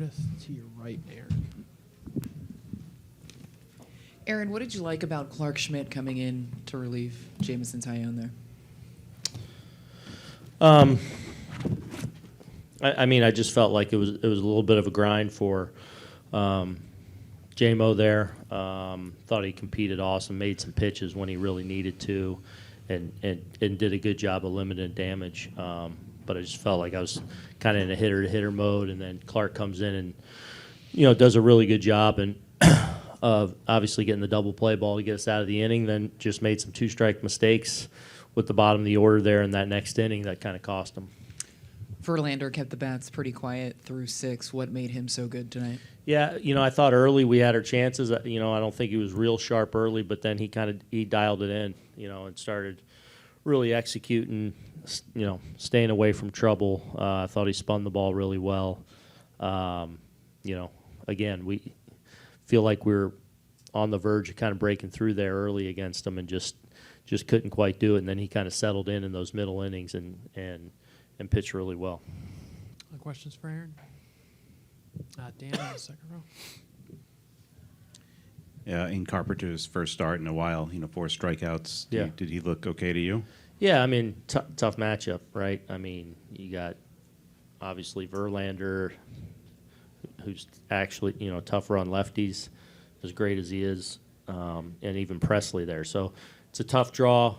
Smith to your right, Aaron. Aaron, what did you like about Clark Schmidt coming in to relieve Jameson Taillon there? I mean, I just felt like it was a little bit of a grind for J-Mo there. Thought he competed awesome, made some pitches when he really needed to, and did a good job of limiting damage. But I just felt like I was kind of in a hitter-to-hitter mode, and then Clark comes in and, does a really good job of obviously getting the double play ball to get us out of the inning, then just made some two-strike mistakes with the bottom of the order there in that next inning that kind of cost him. Verlander kept the bats pretty quiet through 6. What made him so good tonight? Yeah, I thought early we had our chances. I don't think he was real sharp early, but then he dialed it in, and started really executing, staying away from trouble. I thought he spun the ball really well. Again, we feel like we're on the verge of kind of breaking through there early against him, and just couldn't quite do it. And then he kind of settled in those middle innings and pitched really well. Other questions for Aaron? Dan in the second row. Yeah, in Carpenter's first start in a while, 4 strikeouts. Yeah. Did he look okay to you? Yeah, I mean, tough matchup, right? I mean, you got obviously Verlander, who's actually, tougher on lefties, as great as he is, and even Presley there. So it's a tough draw.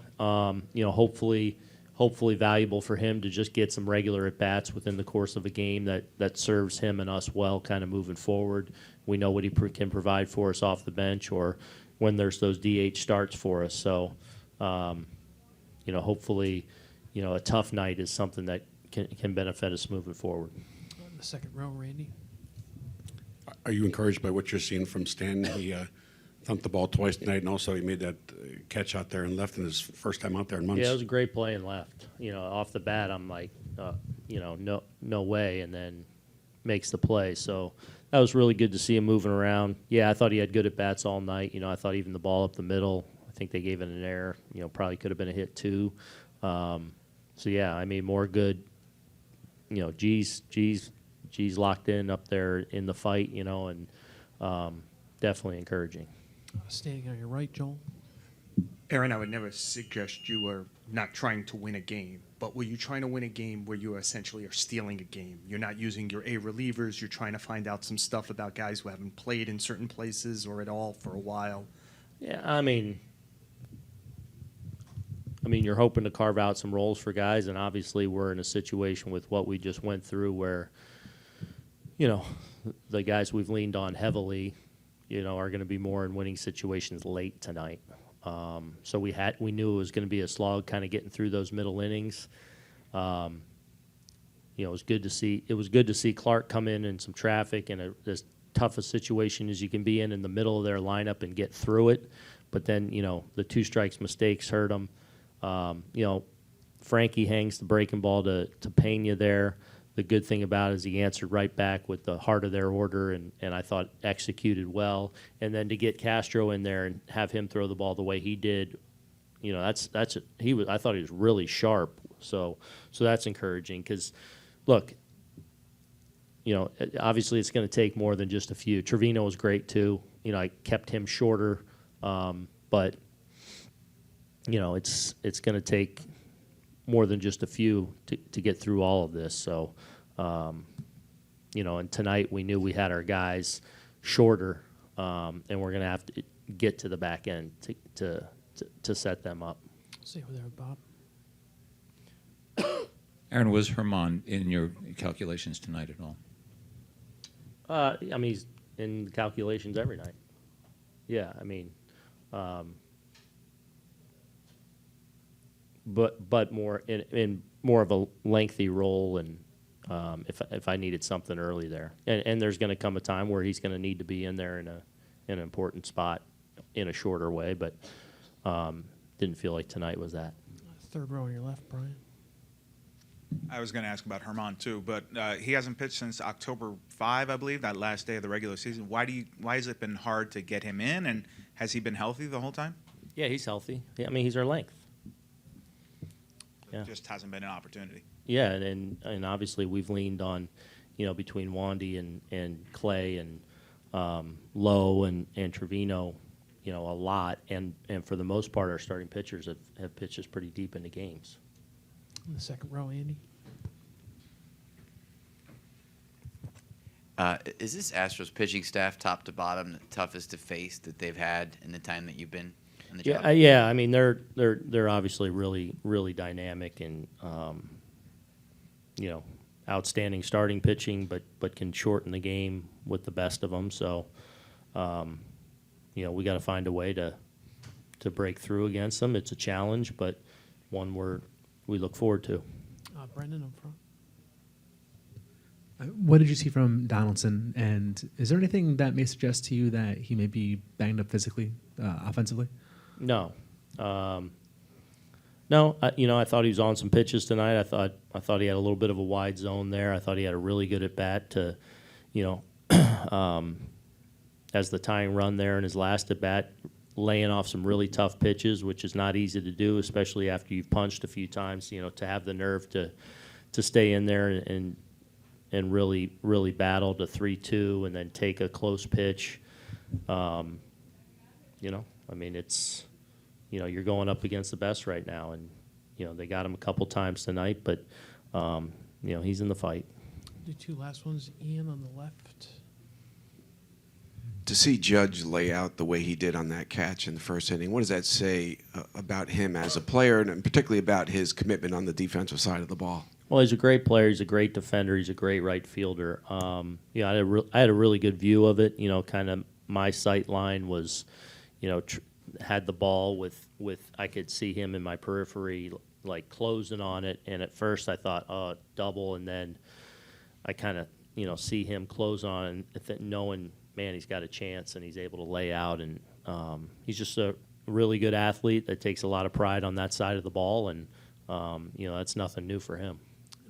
Hopefully valuable for him to just get some regular at-bats within the course of a game that serves him and us well kind of moving forward. We know what he can provide for us off the bench or when there's those DH starts for us. So, hopefully, a tough night is something that can benefit us moving forward. In the second row, Randy. Are you encouraged by what you're seeing from Stanton? He thumped the ball twice tonight, and also he made that catch out there in left in his first time out there in months. Yeah, it was a great play in left. Off the bat, I'm like, no way, and then makes the play. So that was really good to see him moving around. Yeah, I thought he had good at-bats all night. I thought even the ball up the middle, I think they gave it an error. Probably could have been a hit too. Yeah, I mean, more good, G's locked in up there in the fight, and definitely encouraging. Standing on your right, Joel. Aaron, I would never suggest you are not trying to win a game, but were you trying to win a game where you essentially are stealing a game? You're not using your A relievers. You're trying to find out some stuff about guys who haven't played in certain places or at all for a while. Yeah, I mean, you're hoping to carve out some roles for guys, and obviously we're in a situation with what we just went through where, the guys we've leaned on heavily, are going to be more in winning situations late tonight. So we knew it was going to be a slog, kind of getting through those middle innings. It was good to see. It was good to see Clark come in some traffic and as tough a situation as you can be in the middle of their lineup and get through it. But then the 2 strikes mistakes hurt him. Frankie hangs the breaking ball to Pena there. The good thing about it is he answered right back with the heart of their order, and I thought executed well. And then to get Castro in there and have him throw the ball the way he did, I thought he was really sharp. So that's encouraging because, look, obviously it's going to take more than just a few. Trevino was great too. I kept him shorter, but it's going to take more than just a few to get through all of this. So, and tonight we knew we had our guys shorter, and we're going to have to get to the back end to set them up. See over there, Bob. Aaron, was Herman in your calculations tonight at all? He's in calculations every night. Yeah, but more in more of a lengthy role, and if I needed something early there, and there's going to come a time where he's going to need to be in there in an important spot in a shorter way, but didn't feel like tonight was that. Third row on your left, Brian. I was going to ask about Herman too, but he hasn't pitched since October 5, I believe, that last day of the regular season. Why has it been hard to get him in, and has he been healthy the whole time? Yeah, he's healthy. Yeah, he's our length. Yeah. Just hasn't been an opportunity. Yeah, and obviously we've leaned on, between Wandy and Clay and Lowe and Trevino, a lot. And for the most part, our starting pitchers have pitched us pretty deep into games. In the second row, Andy. Is this Astros pitching staff, top to bottom, the toughest to face that they've had in the time that you've been in the job? Yeah. I mean, they're obviously really, really dynamic and outstanding starting pitching, but can shorten the game with the best of them. So, we got to find a way to break through against them. It's a challenge, but one we look forward to. Brendan up front. What did you see from Donaldson, and is there anything that may suggest to you that he may be banged up physically, offensively? No. No, I thought he was on some pitches tonight. I thought he had a little bit of a wide zone there. I thought he had a really good at bat to, as the tying run there in his last at bat, laying off some really tough pitches, which is not easy to do, especially after you've punched a few times. To have the nerve to stay in there and really, really battle to 3-2 and then take a close pitch. I mean, it's, you're going up against the best right now. And, they got him a couple times tonight, but, he's in the fight. The two last ones, Ian on the left. To see Judge lay out the way he did on that catch in the first inning, what does that say about him as a player, and particularly about his commitment on the defensive side of the ball? Well, he's a great player. He's a great defender. He's a great right fielder. I had a really good view of it. Kind of my sight line was, had the ball with I could see him in my periphery, like closing on it. And at first I thought, oh, double, and then I kind of see him close on it, knowing, man, he's got a chance and he's able to lay out. And he's just a really good athlete that takes a lot of pride on that side of the ball, and that's nothing new for him.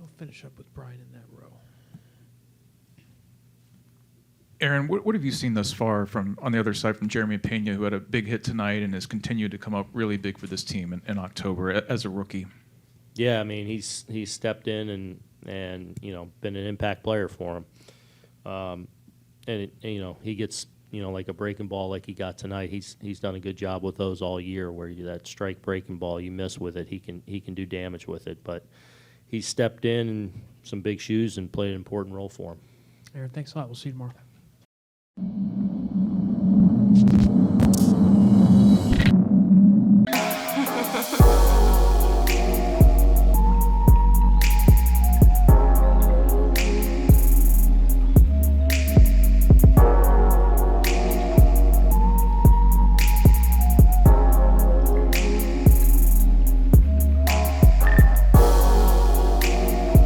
I'll finish up with Brian in that row. Aaron, what have you seen thus far from on the other side from Jeremy Pena, who had a big hit tonight and has continued to come up really big for this team in October as a rookie? Yeah, I mean, he's stepped in and been an impact player for him. He gets like a breaking ball like he got tonight. He's done a good job with those all year. Where that strike breaking ball you miss with it, he can do damage with it. But he stepped in some big shoes and played an important role for him. Aaron, thanks a lot. We'll see you tomorrow.